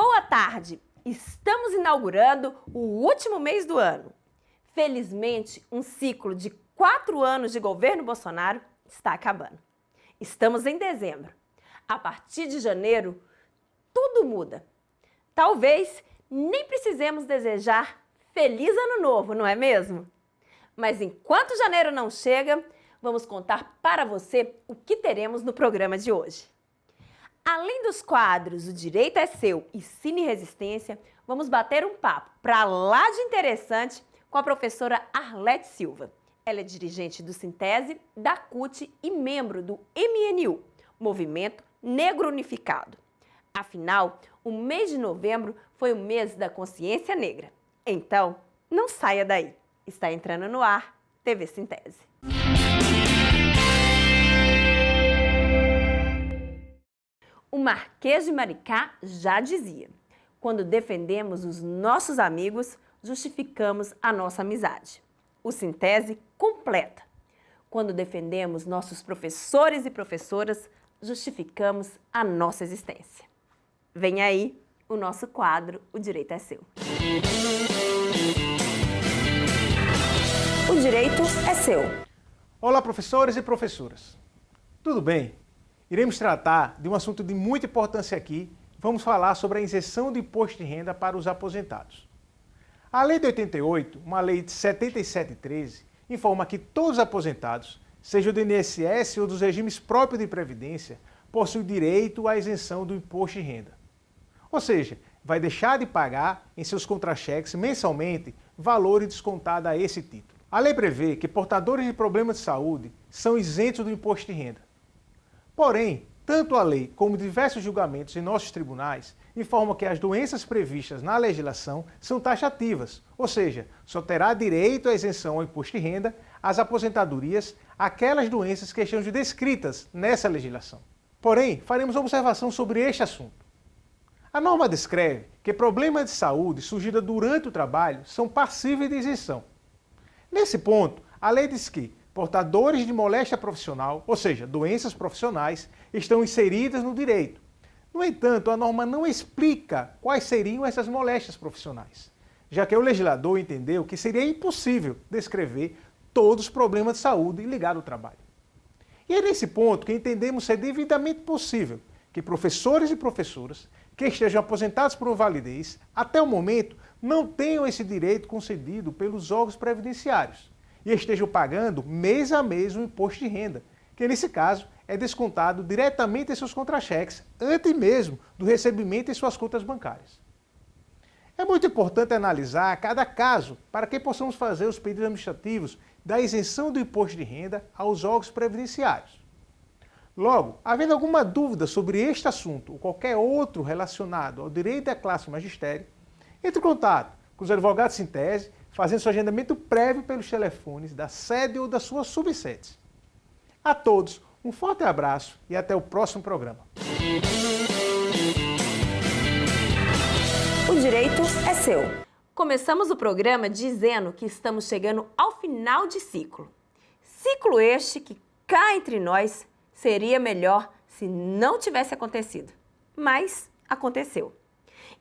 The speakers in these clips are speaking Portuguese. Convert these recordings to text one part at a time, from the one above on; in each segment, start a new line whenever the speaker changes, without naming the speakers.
Boa tarde! Estamos inaugurando o último mês do ano. Felizmente, um ciclo de 4 anos de governo Bolsonaro está acabando. Estamos em dezembro. A partir de janeiro, tudo muda. Talvez nem precisemos desejar Feliz Ano Novo, não é mesmo? Mas enquanto janeiro não chega, vamos contar para você o que teremos no programa de hoje. Além dos quadros O Direito é Seu e Cine Resistência, vamos bater um papo para lá de interessante com a professora Arlete Silva. Ela é dirigente do Sintese, da CUT e membro do MNU, Movimento Negro Unificado. Afinal, o mês de novembro foi o mês da consciência negra. Então, não saia daí. Está entrando no ar TV Sintese. O Marquês de Maricá já dizia: quando defendemos os nossos amigos, justificamos a nossa amizade. O Sintese completa: quando defendemos nossos professores e professoras, justificamos a nossa existência. Vem aí o nosso quadro O Direito é Seu. O direito é seu.
Olá, professores e professoras. Tudo bem? Iremos tratar de um assunto de muita importância aqui. Vamos falar sobre a isenção do imposto de renda para os aposentados. A Lei de 88, uma lei de 7713, informa que todos os aposentados, seja do INSS ou dos regimes próprios de previdência, possuem direito à isenção do imposto de renda. Ou seja, vai deixar de pagar em seus contra-cheques mensalmente valor descontado a esse título. A lei prevê que portadores de problemas de saúde são isentos do imposto de renda. Porém, tanto a lei como diversos julgamentos em nossos tribunais informam que as doenças previstas na legislação são taxativas, ou seja, só terá direito à isenção ao imposto de renda as aposentadorias, aquelas doenças que estão descritas nessa legislação. Porém, faremos uma observação sobre este assunto. A norma descreve que problemas de saúde surgidos durante o trabalho são passíveis de isenção. Nesse ponto, a lei diz que portadores de moléstia profissional, ou seja, doenças profissionais, estão inseridas no direito. No entanto, a norma não explica quais seriam essas moléstias profissionais, já que o legislador entendeu que seria impossível descrever todos os problemas de saúde ligados ao trabalho. E é nesse ponto que entendemos ser devidamente possível que professores e professoras que estejam aposentados por invalidez, até o momento, não tenham esse direito concedido pelos órgãos previdenciários e estejam pagando mês a mês o imposto de renda, que nesse caso é descontado diretamente em seus contra-cheques, antes mesmo do recebimento em suas contas bancárias. É muito importante analisar cada caso para que possamos fazer os pedidos administrativos da isenção do imposto de renda aos órgãos previdenciários. Logo, havendo alguma dúvida sobre este assunto ou qualquer outro relacionado ao direito da classe magistério, entre em contato com os advogados Sintese, fazendo seu agendamento prévio pelos telefones da sede ou da sua subsede. A todos, um forte abraço e até o próximo programa.
O direito é seu. Começamos o programa dizendo que estamos chegando ao final de ciclo. Ciclo este que, cá entre nós, seria melhor se não tivesse acontecido. Mas aconteceu.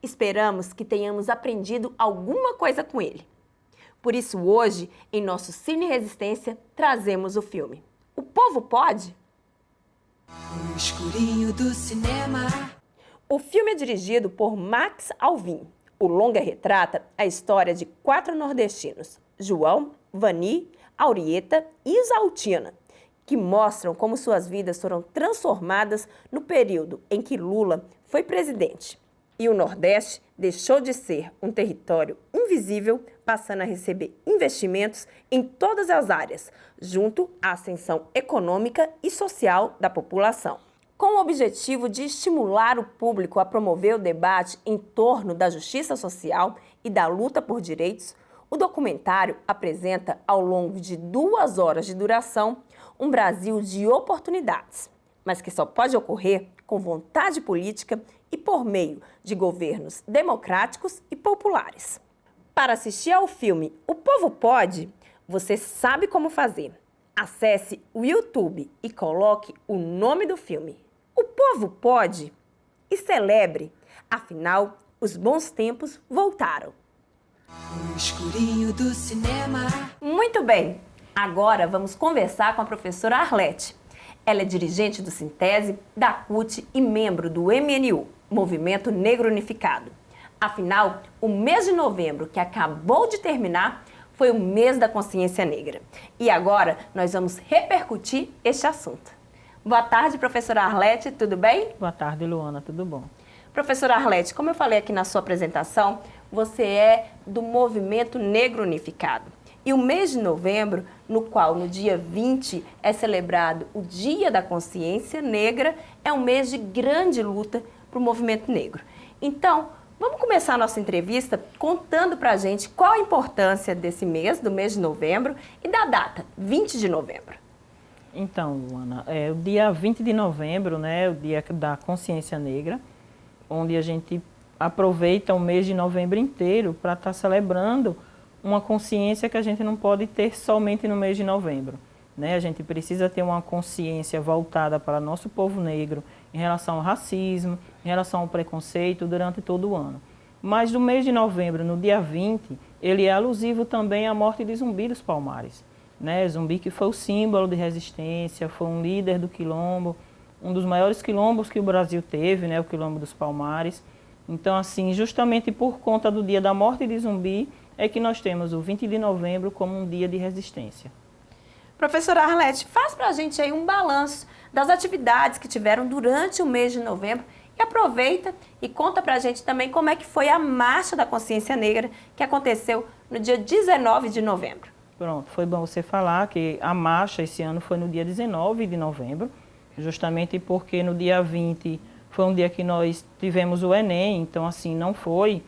Esperamos que tenhamos aprendido alguma coisa com ele. Por isso, hoje, em nosso Cine Resistência, trazemos o filme O Povo Pode?
No escurinho do cinema.
O filme é dirigido por Max Alvim. O longa retrata a história de 4 nordestinos, João, Vani, Aurieta e Isaltina, que mostram como suas vidas foram transformadas no período em que Lula foi presidente. E o Nordeste deixou de ser um território invisível, passando a receber investimentos em todas as áreas, junto à ascensão econômica e social da população. Com o objetivo de estimular o público a promover o debate em torno da justiça social e da luta por direitos, o documentário apresenta, ao longo de 2 horas de duração, um Brasil de oportunidades, mas que só pode ocorrer com vontade política e por meio de governos democráticos e populares. Para assistir ao filme O Povo Pode, você sabe como fazer. Acesse o YouTube e coloque o nome do filme. O Povo Pode e celebre. Afinal, Os bons tempos voltaram.
O escurinho do cinema.
Muito bem, agora vamos conversar com a professora Arlete. Ela é dirigente do Sintese, da CUT e membro do MNU, Movimento Negro Unificado. Afinal, o mês de novembro, que acabou de terminar, foi o mês da consciência negra. E agora nós vamos repercutir este assunto. Boa tarde, professora Arlete, tudo bem?
Boa tarde, Luana, tudo bom?
Professora Arlete, como eu falei aqui na sua apresentação, você é do Movimento Negro Unificado. E o mês de novembro, no qual no dia 20 é celebrado o Dia da Consciência Negra, é um mês de grande luta para o movimento negro. Então, vamos começar a nossa entrevista contando para a gente qual a importância desse mês, do mês de novembro, e da data, 20 de novembro.
Então, Luana, o dia 20 de novembro, né, é o Dia da Consciência Negra, onde a gente aproveita o mês de novembro inteiro para estar celebrando uma consciência que a gente não pode ter somente no mês de novembro, né? A gente precisa ter uma consciência voltada para nosso povo negro em relação ao racismo, em relação ao preconceito durante todo o ano. Mas no mês de novembro, no dia 20, ele é alusivo também à morte de Zumbi dos Palmares, né? Zumbi que foi o símbolo de resistência, foi um líder do quilombo, um dos maiores quilombos que o Brasil teve, né? O Quilombo dos Palmares. Então, assim, justamente por conta do dia da morte de Zumbi, é que nós temos o 20 de novembro como um dia de resistência.
Professora Arlete, faz para a gente aí um balanço das atividades que tiveram durante o mês de novembro e aproveita e conta para a gente também como é que foi a Marcha da Consciência Negra que aconteceu no dia 19 de novembro.
Pronto, foi bom você falar que a marcha esse ano foi no dia 19 de novembro, justamente porque no dia 20 foi um dia que nós tivemos o Enem, então assim, não foi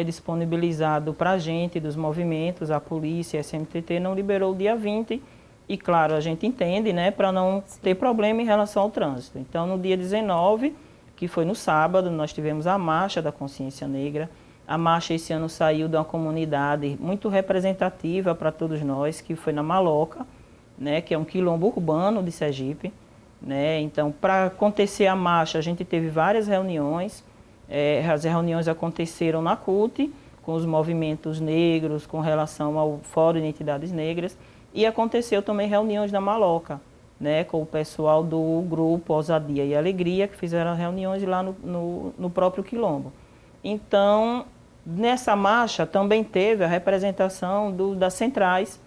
disponibilizado para a gente, dos movimentos, a polícia, a SMTT não liberou o dia 20 e claro, a gente entende, né, para não ter problema em relação ao trânsito. Então no dia 19, que foi no sábado, nós tivemos a Marcha da Consciência Negra. A marcha esse ano saiu de uma comunidade muito representativa para todos nós, que foi na Maloca, né, que é um quilombo urbano de Sergipe, né? Então, para acontecer a marcha, a gente teve várias reuniões. As reuniões aconteceram na CUT, com os movimentos negros, com relação ao Fórum de Identidades Negras, e aconteceu também reuniões na Maloca, né, com o pessoal do grupo Ousadia e Alegria, que fizeram reuniões lá no próprio quilombo. Então, nessa marcha também teve a representação das centrais,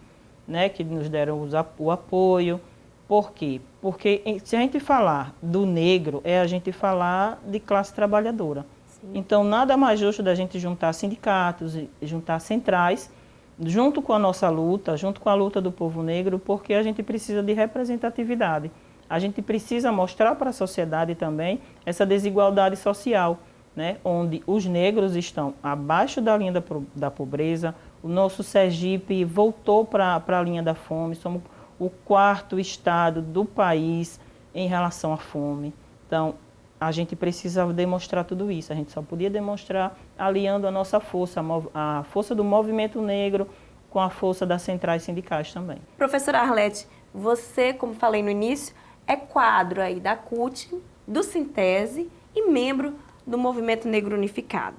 né, que nos deram o apoio. Por quê? Porque se a gente falar do negro, a gente falar de classe trabalhadora. Sim. Então, nada mais justo da gente juntar sindicatos, juntar centrais, junto com a nossa luta, junto com a luta do povo negro, porque a gente precisa de representatividade. A gente precisa mostrar para a sociedade também essa desigualdade social, né, onde os negros estão abaixo da linha da pobreza, o nosso Sergipe voltou para a linha da fome, somos o 4º estado do país em relação à fome. Então, a gente precisa demonstrar tudo isso. A gente só podia demonstrar aliando a nossa força, a força do movimento negro com a força das centrais sindicais também.
Professora Arlete, você, como falei no início, é quadro aí da CUT, do Sintese e membro do Movimento Negro Unificado.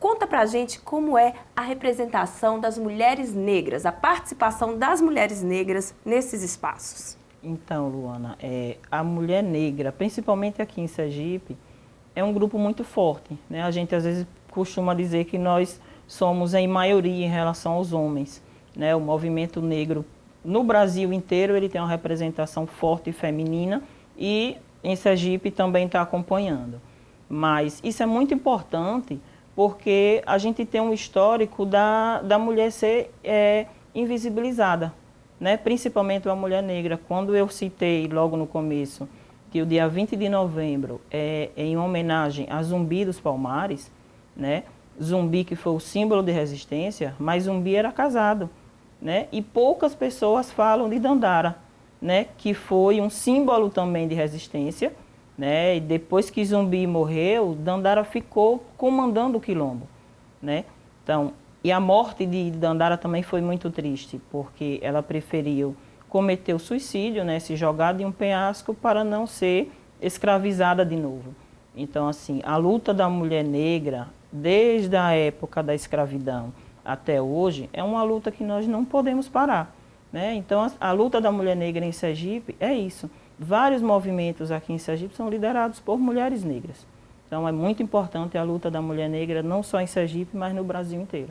Conta pra gente como é a representação das mulheres negras, a participação das mulheres negras nesses espaços.
Então, Luana, a mulher negra, principalmente aqui em Sergipe, é um grupo muito forte, né? A gente às vezes costuma dizer que nós somos em maioria em relação aos homens, né? O movimento negro no Brasil inteiro ele tem uma representação forte feminina e em Sergipe também está acompanhando. Mas isso é muito importante porque a gente tem um histórico da mulher ser invisibilizada, né? Principalmente a mulher negra. Quando eu citei logo no começo que o dia 20 de novembro é em homenagem a Zumbi dos Palmares, né? Zumbi que foi o símbolo de resistência, mas Zumbi era casado, né? E poucas pessoas falam de Dandara, né? Que foi um símbolo também de resistência, né? E depois que Zumbi morreu, Dandara ficou comandando o quilombo, né? Então, e a morte de Dandara também foi muito triste, porque ela preferiu cometer o suicídio, né? Se jogar de um penhasco para não ser escravizada de novo. Então, assim, a luta da mulher negra desde a época da escravidão até hoje, é uma luta que nós não podemos parar, né? Então, a luta da mulher negra em Sergipe é isso. Vários movimentos aqui em Sergipe são liderados por mulheres negras. Então, é muito importante a luta da mulher negra, não só em Sergipe, mas no Brasil inteiro.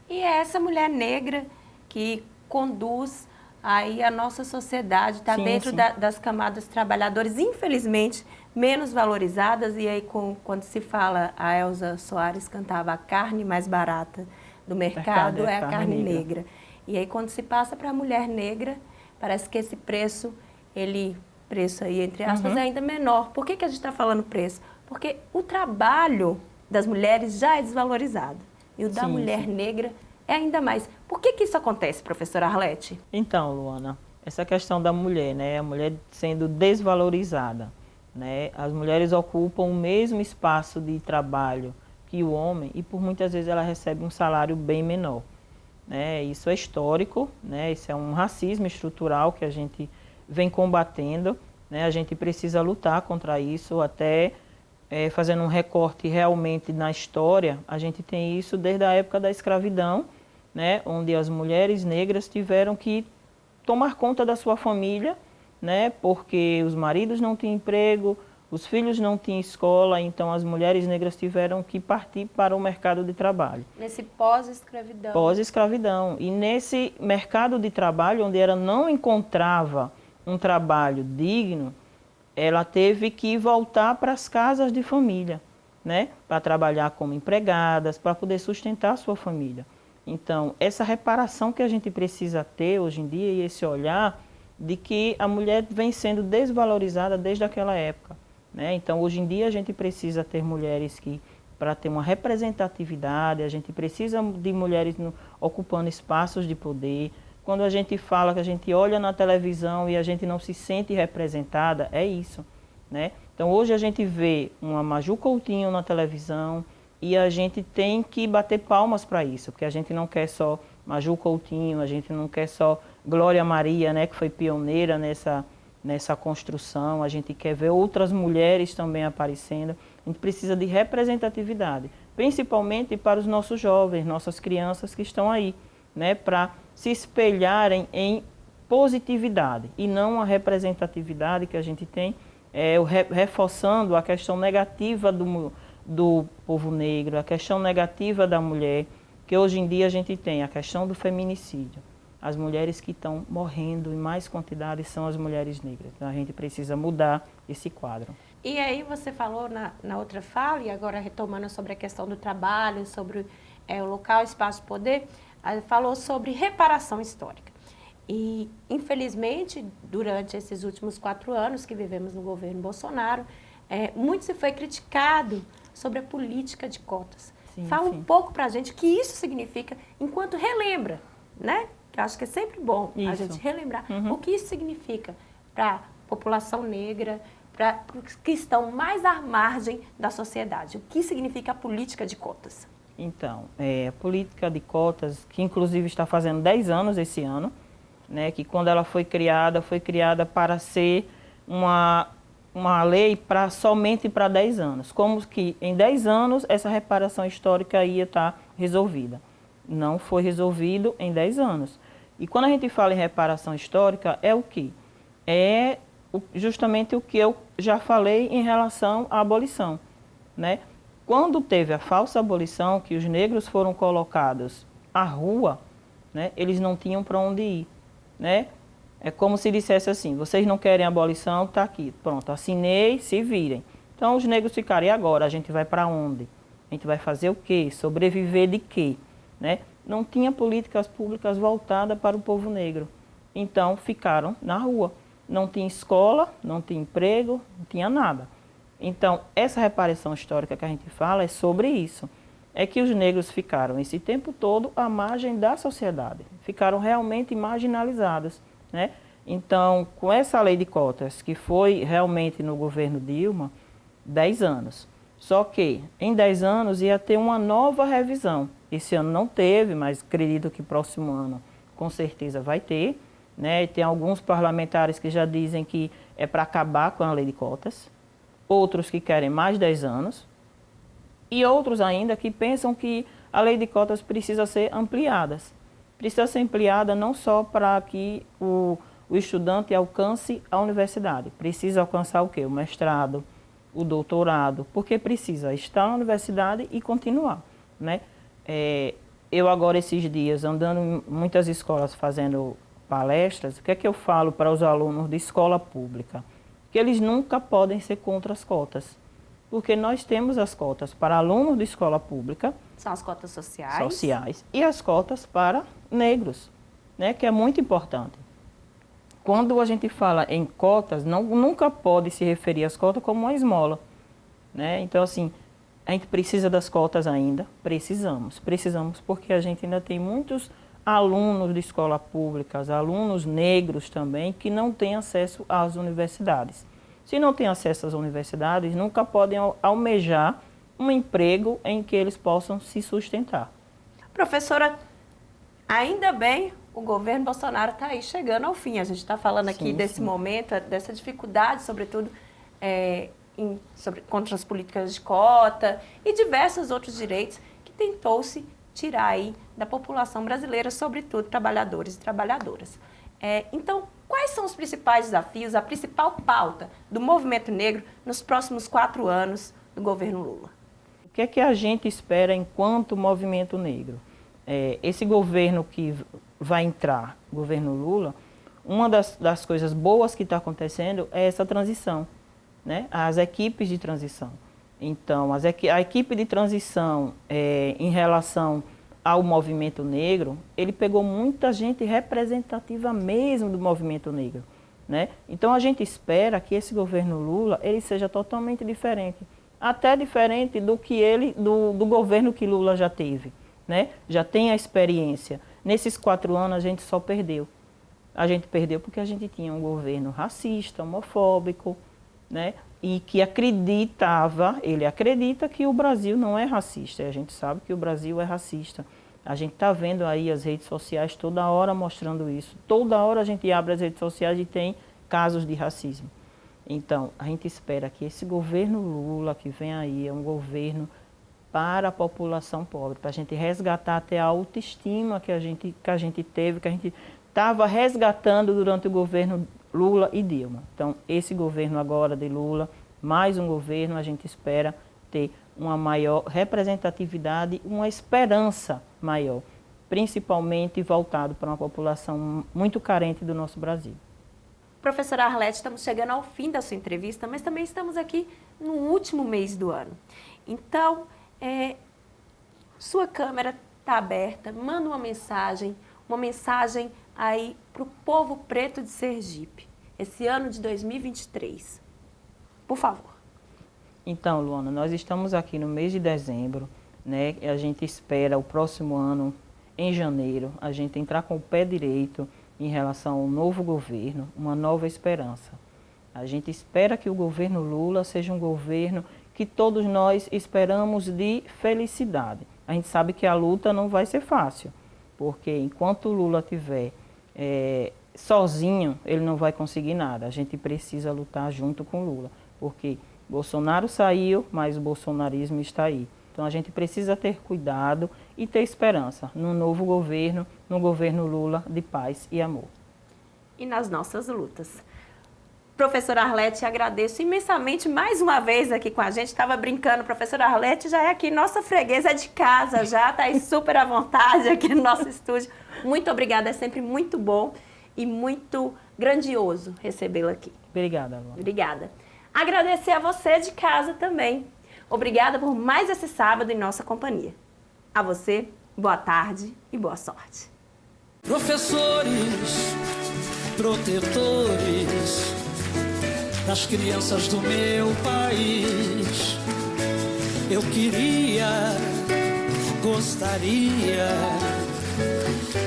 E é essa mulher negra que conduz aí a nossa sociedade, está dentro das camadas trabalhadoras, infelizmente, menos valorizadas. E aí, quando se fala, a Elza Soares cantava, a carne mais barata do mercado é a carne negra. E aí, quando se passa para a mulher negra, parece que esse preço aí, entre aspas, é ainda menor. Por que a gente está falando preço? Porque o trabalho das mulheres já é desvalorizado. E o da mulher negra é ainda mais. Por que isso acontece, professora Arlete?
Então, Luana, essa questão da mulher, né? A mulher sendo desvalorizada, né? As mulheres ocupam o mesmo espaço de trabalho que o homem e por muitas vezes ela recebe um salário bem menor, né? Isso é histórico, né? Isso é um racismo estrutural que a gente vem combatendo, né? A gente precisa lutar contra isso, até fazendo um recorte realmente na história, a gente tem isso desde a época da escravidão, né? Onde as mulheres negras tiveram que tomar conta da sua família, né? Porque os maridos não tinham emprego, os filhos não tinham escola, então as mulheres negras tiveram que partir para o mercado de trabalho.
Nesse pós-escravidão.
Pós-escravidão. E nesse mercado de trabalho, onde ela não encontrava um trabalho digno, ela teve que voltar para as casas de família, né? Para trabalhar como empregadas, para poder sustentar a sua família. Então, essa reparação que a gente precisa ter hoje em dia e esse olhar de que a mulher vem sendo desvalorizada desde aquela época, né? Então, hoje em dia a gente precisa ter mulheres que, para ter uma representatividade, a gente precisa de mulheres ocupando espaços de poder. Quando a gente fala que a gente olha na televisão e a gente não se sente representada, é isso, né? Então, hoje a gente vê uma Maju Coutinho na televisão e a gente tem que bater palmas para isso, porque a gente não quer só Maju Coutinho, a gente não quer só Glória Maria, né, que foi pioneira nessa construção, a gente quer ver outras mulheres também aparecendo. A gente precisa de representatividade, principalmente para os nossos jovens, nossas crianças que estão aí, né, para se espelharem em positividade e não a representatividade que a gente tem, reforçando a questão negativa do povo negro, a questão negativa da mulher, que hoje em dia a gente tem a questão do feminicídio. As mulheres que estão morrendo em mais quantidade são as mulheres negras. Então a gente precisa mudar esse quadro.
E aí você falou na outra fala, e agora retomando sobre a questão do trabalho, sobre o local, espaço, poder, falou sobre reparação histórica. E, infelizmente, durante esses últimos 4 anos que vivemos no governo Bolsonaro, muito se foi criticado sobre a política de cotas. Fala um pouco para a gente o que isso significa, enquanto relembra, né? Que eu acho que é sempre bom a gente relembrar o que isso significa para a população negra, para os que estão mais à margem da sociedade. O que significa a política de cotas?
Então, a política de cotas, que inclusive está fazendo 10 anos esse ano, né, que quando ela foi criada para ser uma lei somente para 10 anos. Como que em 10 anos essa reparação histórica ia estar resolvida. Não foi resolvido em 10 anos. E quando a gente fala em reparação histórica, é o quê? É justamente o que eu já falei em relação à abolição, né? Quando teve a falsa abolição, que os negros foram colocados à rua, né, eles não tinham para onde ir, né? É como se dissesse assim, vocês não querem abolição, está aqui, pronto, assinei, se virem. Então os negros ficaram, e agora? A gente vai para onde? A gente vai fazer o quê? Sobreviver de quê? Né? Não tinha políticas públicas voltadas para o povo negro. Então ficaram na rua. Não tinha escola, não tinha emprego, não tinha nada. Então, essa reparação histórica que a gente fala é sobre isso. É que os negros ficaram esse tempo todo à margem da sociedade. Ficaram realmente marginalizados, né? Então, com essa lei de cotas, que foi realmente no governo Dilma, 10 anos. Só que em 10 anos ia ter uma nova revisão. Esse ano não teve, mas acredito que próximo ano com certeza vai ter, né? E tem alguns parlamentares que já dizem que é para acabar com a lei de cotas. Outros que querem mais 10 anos, E outros ainda que pensam que a lei de cotas precisa ser ampliada. Precisa ser ampliada não só para que o estudante alcance a universidade, precisa alcançar o quê? O mestrado, o doutorado, porque precisa estar na universidade e continuar, né? Eu agora, esses dias, andando em muitas escolas fazendo palestras, o que é que eu falo para os alunos de escola pública? Que eles nunca podem ser contra as cotas, porque nós temos as cotas para alunos de escola pública.
São as cotas sociais.
E as cotas para negros, né, que é muito importante. Quando a gente fala em cotas, nunca pode se referir às cotas como uma esmola, né? Então, assim, a gente precisa das cotas ainda, precisamos porque a gente ainda tem muitos alunos de escola pública, alunos negros também, que não têm acesso às universidades. Se não têm acesso às universidades, nunca podem almejar um emprego em que eles possam se sustentar.
Professora, ainda bem o governo Bolsonaro está aí chegando ao fim. A gente está falando aqui desse momento, dessa dificuldade, sobretudo, contra as políticas de cota e diversos outros direitos que tentou-se tirar aí da população brasileira, sobretudo trabalhadores e trabalhadoras. Então, quais são os principais desafios, a principal pauta do movimento negro nos próximos 4 anos do governo Lula?
O que é que a gente espera enquanto movimento negro? Esse governo que vai entrar, o governo Lula, uma das coisas boas que está acontecendo é essa transição, né? As equipes de transição. Então, a equipe de transição em relação ao movimento negro, ele pegou muita gente representativa mesmo do movimento negro, né? Então, a gente espera que esse governo Lula ele seja totalmente diferente, até diferente do governo que Lula já teve, né? Já tem a experiência. Nesses 4 anos, a gente só perdeu. A gente perdeu porque a gente tinha um governo racista, homofóbico, né? E que ele acredita que o Brasil não é racista. E a gente sabe que o Brasil é racista. A gente está vendo aí as redes sociais toda hora mostrando isso. Toda hora a gente abre as redes sociais e tem casos de racismo. Então, a gente espera que esse governo Lula que vem aí é um governo para a população pobre, para a gente resgatar até a autoestima que a gente teve, que a gente estava resgatando durante o governo Lula e Dilma. Então, esse governo agora de Lula, mais um governo, a gente espera ter uma maior representatividade, uma esperança maior, principalmente voltado para uma população muito carente do nosso Brasil.
Professora Arlete, estamos chegando ao fim da sua entrevista, mas também estamos aqui no último mês do ano. Então, sua câmera está aberta, manda uma mensagem aí para o povo preto de Sergipe, esse ano de 2023. Por favor.
Então, Luana, nós estamos aqui no mês de dezembro, né? A gente espera o próximo ano, em janeiro, a gente entrar com o pé direito em relação ao novo governo, uma nova esperança. A gente espera que o governo Lula seja um governo que todos nós esperamos de felicidade. A gente sabe que a luta não vai ser fácil, porque enquanto o Lula estiver sozinho, ele não vai conseguir nada. A gente precisa lutar junto com o Lula, porque Bolsonaro saiu, mas o bolsonarismo está aí. Então a gente precisa ter cuidado e ter esperança no novo governo, no governo Lula de paz e amor.
E nas nossas lutas. Professora Arlete, agradeço imensamente mais uma vez aqui com a gente. Estava brincando, professora Arlete já é aqui nossa freguesa de casa, já está aí super à vontade aqui no nosso estúdio. Muito obrigada, é sempre muito bom e muito grandioso recebê-la aqui.
Obrigada, Luana.
Obrigada. Agradecer a você de casa também. Obrigada por mais esse sábado em nossa companhia. A você, boa tarde e boa sorte.
Professores, protetores das crianças do meu país, eu gostaria